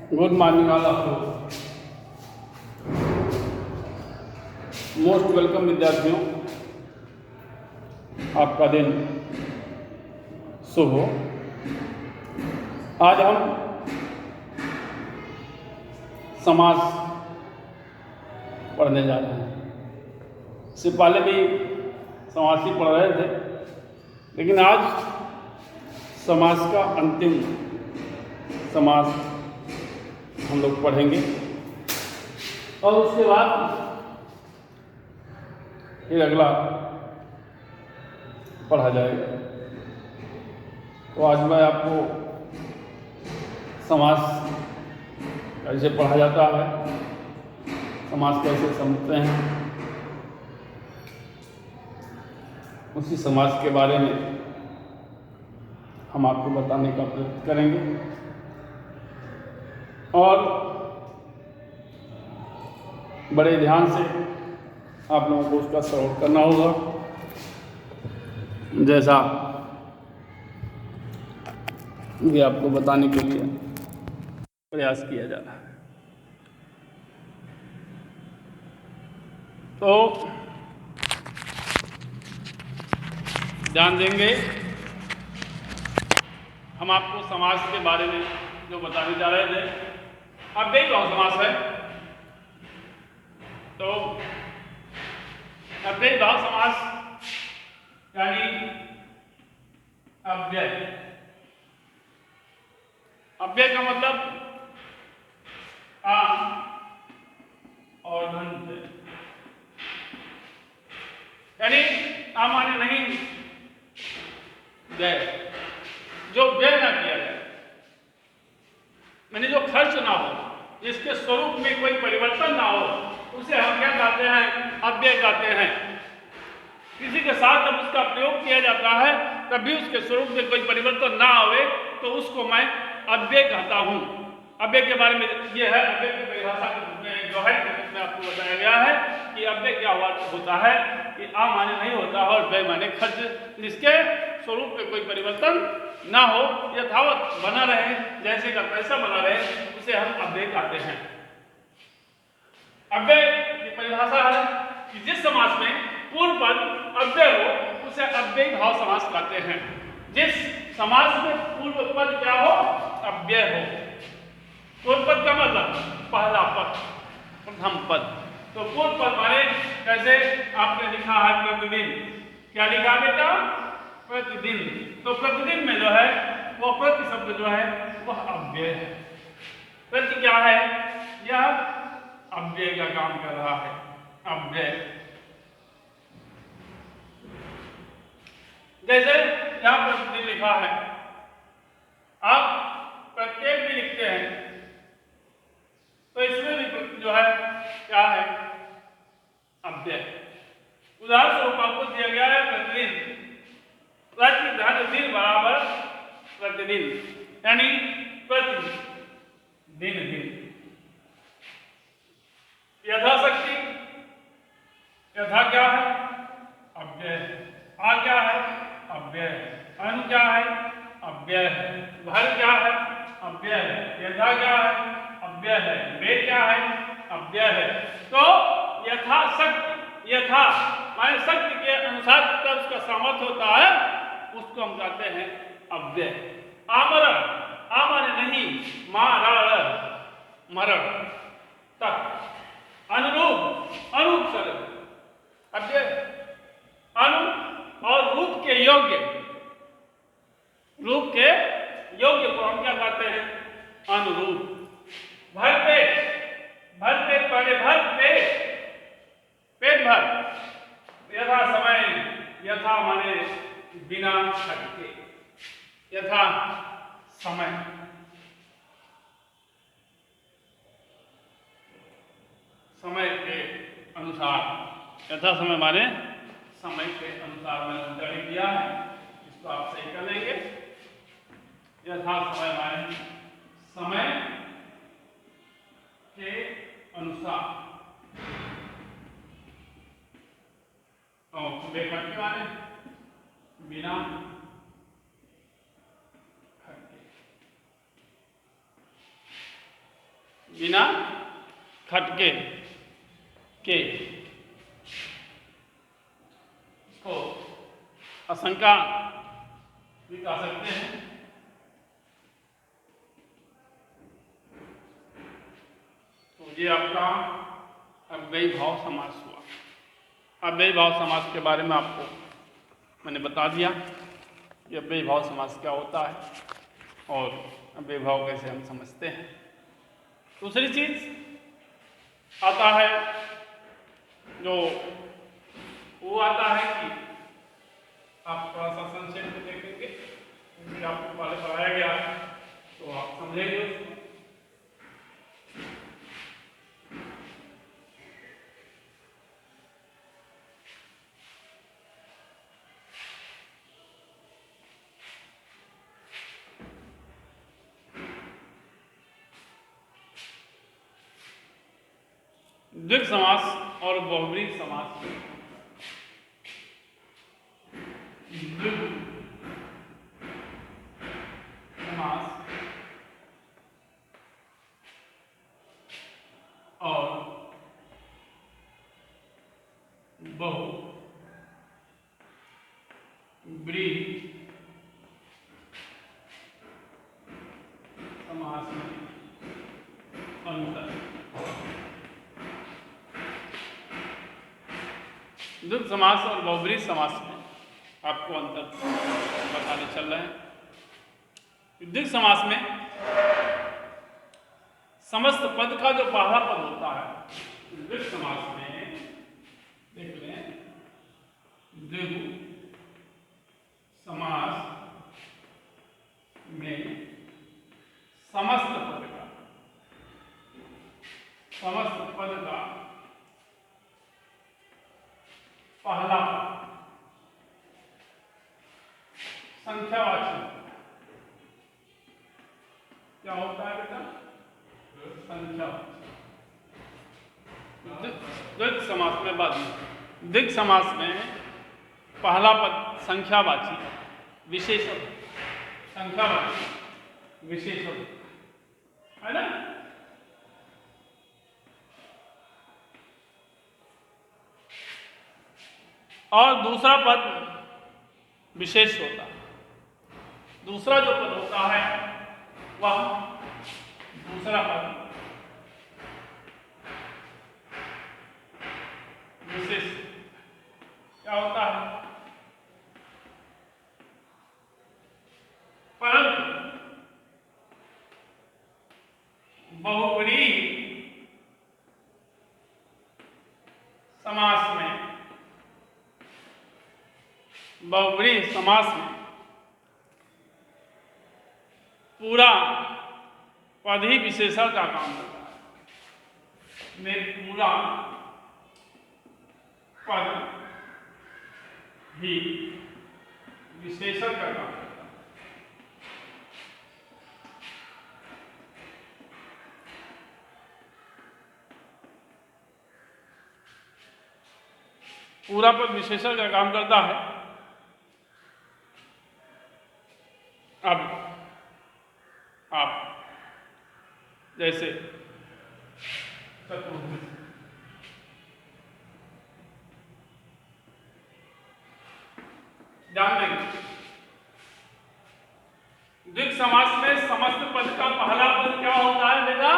Good morning all of you. Most welcome विद्यार्थियों, आपका दिन शुभ हो। आज हम समास पढ़ने जा रहे हैं। इससे पहले भी समास ही पढ़ रहे थे, लेकिन आज समास का अंतिम समास हम लोग पढ़ेंगे और उसके बाद फिर अगला पढ़ा जाएगा। तो आज मैं आपको समास कैसे पढ़ा जाता है, समास कैसे समझते हैं, उसी समास के बारे में हम आपको बताने का प्रयत्न करेंगे और बड़े ध्यान से आप लोगों को उसका श्रवण करना होगा, जैसा ये आपको बताने के लिए प्रयास किया जा रहा है। तो ध्यान देंगे, हम आपको समास के बारे में जो बताने जा रहे थे। अब देख लो समास है, तो अव्ययी भाव समास यानी अव्यय। अव्यय का मतलब आ और धन से, यानी आ माने नहीं व्यय, जो व्यय ना किया जाए, यानी जो खर्च ना हो, जिसके स्वरूप में कोई परिवर्तन ना हो, उसे हम क्या कहते हैं? अव्यय कहते हैं। किसी के साथ जब उसका प्रयोग किया जाता है तब भी उसके स्वरूप में कोई परिवर्तन ना आवे तो उसको मैं अव्यय कहता हूँ। अव्यय के बारे में ये है, अव्यय की परिभाषा जो है इसमें आपको बताया गया है कि अव्यय क्या होता है कि आ माने नहीं होता है और व्यय माने खर्च, जिसके स्वरूप में कोई परिवर्तन ना हो, यथावत बना रहे, जैसे का पैसा बना रहे, उसे हम अव्यय कहते हैं। अव्यय की परिभाषा है कि जिस समास में पूर्व पद अव्यय हो उसे अव्ययी भाव समास कहते हैं। जिस समास में पूर्व पद क्या हो? अव्यय हो। पूर्व पद का मतलब पहला पद, प्रथम पद। तो पूर्व पद माने कैसे आपने लिखा है प्रतिदिन, क्या लिखा बेटा? प्रतिदिन। तो प्रतिदिन में जो है वो प्रति शब्द जो है वह अव्यय है। प्रति क्या है? यह अव्यय का काम कर रहा है, अव्यय। जैसे यहां प्रतिदिन लिखा है, आप प्रत्येक भी लिखते हैं तो इसमें भी जो है क्या है? अव्यय। उदाहरण स्वरूप आपको दिया गया है प्रतिदिन, प्रतिदिन बराबर प्रतिदिन, यानी प्रतिदिन दिन। यथाशक्ति, यथा क्या है? अव्यय। आ क्या है? अव्यय। अन क्या है? अव्यय है। भर क्या है? अव्यय है। यथा क्या है? अव्यय है। वे क्या है? अव्यय है। तो यथाशक्ति, यथा माने शक्ति के अनुसार जितना उसका सामर्थ्य होता है उसको हम कहते हैं अव्यय। आमरण, आ माने नहीं, मारण, मरण तक। अनुरूप, अनूप शब्द अव्यय। अनु और रूप के योग्य, रूप के योग्य को हम क्या कहते हैं? अनुरूप। भर पेट, भर पेट पहले भर पेट, पेट भर। यथा समय, यथा माने बिना थके, यथा समय। समय के अनुसार, यथा समय माने समय के अनुसार मैंने उच्चारण किया है, इसको आप सही कर लेंगे। यथा समय माने समय के अनुसार, और बेखट के माने बिना खट के। बिना खटके के को आशंका भी कह सकते हैं। तो ये आपका अव्ययी भाव समास हुआ। अव्ययी भाव समास के बारे में आपको मैंने बता दिया कि अव्ययी भाव समास क्या होता है और अव्ययी भाव कैसे हम समझते हैं। दूसरी चीज आता है जो वो आता है कि आप थोड़ा सा संक्षेप में देखेंगे क्योंकि आपको पहले पढ़ाया गया है तो आप समझेंगे उसको। द्विग समास और बहुब्रीहि समास। द्विग समास और बहुब्रीहि समास में अंतर। द्विग समास और बहुब्रीहि समास में आपको अंतर बताने चल रहे हैं। द्विग समास में समस्त पद का जो पहला पद होता है, द्विग समास में देख लें, द्विग समास में समस्त पद का पहला संख्यावाची क्या होता है बेटा? संख्यावाची। द्विग समास में बाद में द्विग समास में पहला पद संख्यावाची विशेषण, संख्यावाची विशेषण है ना। और दूसरा पद विशेष होता है। दूसरा जो पद होता है वह दूसरा पद विशेष क्या होता है? परंतु बहुब्रीहि समास में पूरा पद ही विशेषण का काम करता है। में पूरा पद ही विशेषण का काम करता है। पूरा पद विशेषण का काम करता है। अब आप जैसे चतुर्भुज, ध्यान देंगे द्विग समास में समस्त पद का पहला पद क्या होता है बेटा?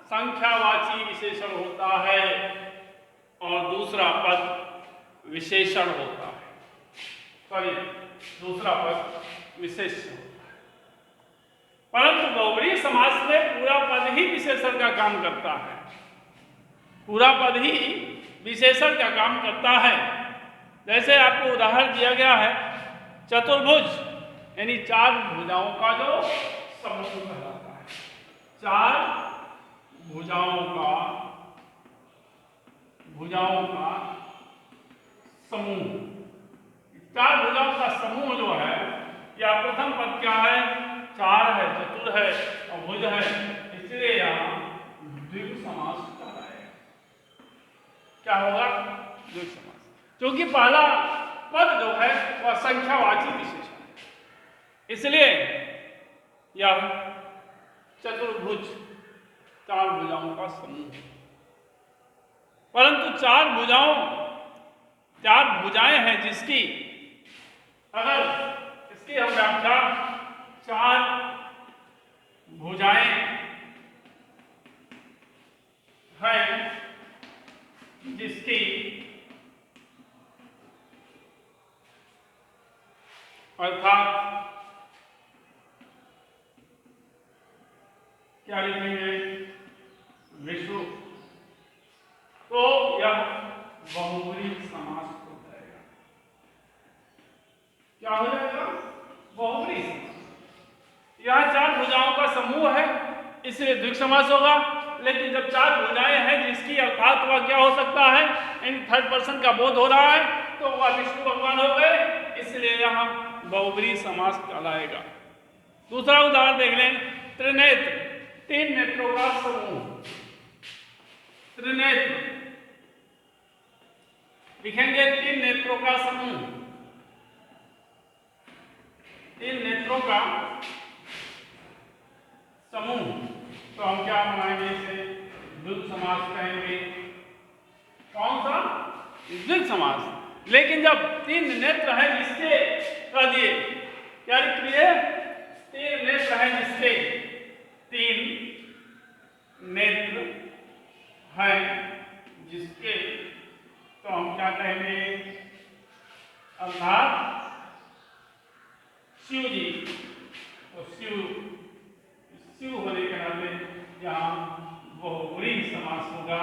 संख्यावाची विशेषण होता है और दूसरा पद विशेषण होता है। सॉरी, दूसरा पद विशेषण होता है। परंतु बहुब्रीहि समास में पूरा पद ही विशेषण का काम करता है। पूरा पद ही विशेषण का काम करता है। जैसे आपको उदाहरण दिया गया है चतुर्भुज, यानी चार भुजाओं का जो समूह कहलाता है। चार भुजाओं का समूह। चार भुजाओं का समूह जो है, या प्रथम पद क्या है? चार है, चतुर है और भुज है, इसलिए यहाँ द्विग समास होता है। क्या होगा? द्विग समास, क्योंकि पहला पद जो है वह संख्यावाची विशेषण है, इसलिए यह चतुर्भुज चार भुजाओं का समूह। परंतु चार भुजाएं हैं जिसकी, अगर इसकी हम व्याख्या, चार भुजाएं हैं जिसकी अर्थात क्या लिखेंगे, विश्व, तो यह बहुब्रीहि समास हो जाएगा। क्या हो जाएगा, बहुब्रीहि समास। यह चार भुजाओं का समूह है इसलिए द्विग समास होगा। लेकिन जब चार भुजाएं हैं जिसकी, अर्थात वह क्या हो सकता है, इन थर्ड पर्सन का बोध हो रहा है, तो वह विष्णु भगवान हो गए, इसलिए यह बहुब्रीहि समास कहलाएगा। दूसरा उदाहरण देख लें, त्रिनेत्र, तीन नेत्रों का समूह। त्रिनेत्र लिखेंगे, तीन नेत्रों का समूह, तीन नेत्रों का समूह, तो हम क्या बनाएंगे, इसे द्विग समास कहेंगे। कौन सा, द्विग समास। लेकिन जब तीन नेत्र हैं जिसके, कह दिए क्या लिख लिए, तीन नेत्र हैं जिसके, तीन नेत्र हैं जिसके, तो हम क्या कहेंगे, अर्थात शिव जी, तो शिव होने के नाते यहाँ बहुब्रीहि समास होगा,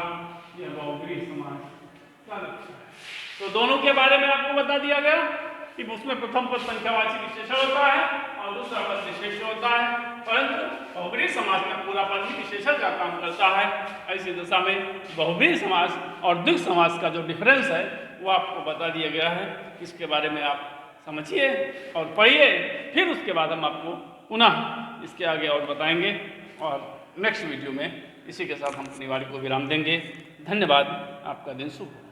यह बहुब्रीहि समास का लक्षण है। तो दोनों के बारे में आपको बता दिया गया कि उसमें प्रथम पद संख्यावाची विशेषण होता है और दूसरा पद विशेष होता है, परंतु बहुब्रीहि समास में पूरा पद ही विशेषण का काम करता है। ऐसी दशा में बहुब्रीहि समास और द्विग समास का जो डिफरेंस है वो आपको बता दिया गया है। इसके बारे में आप समझिए और पढ़िए, फिर उसके बाद हम आपको पुनः इसके आगे और बताएंगे और नेक्स्ट वीडियो में इसी के साथ हम अपनी वाणी को विराम देंगे। धन्यवाद, आपका दिन शुभ हो।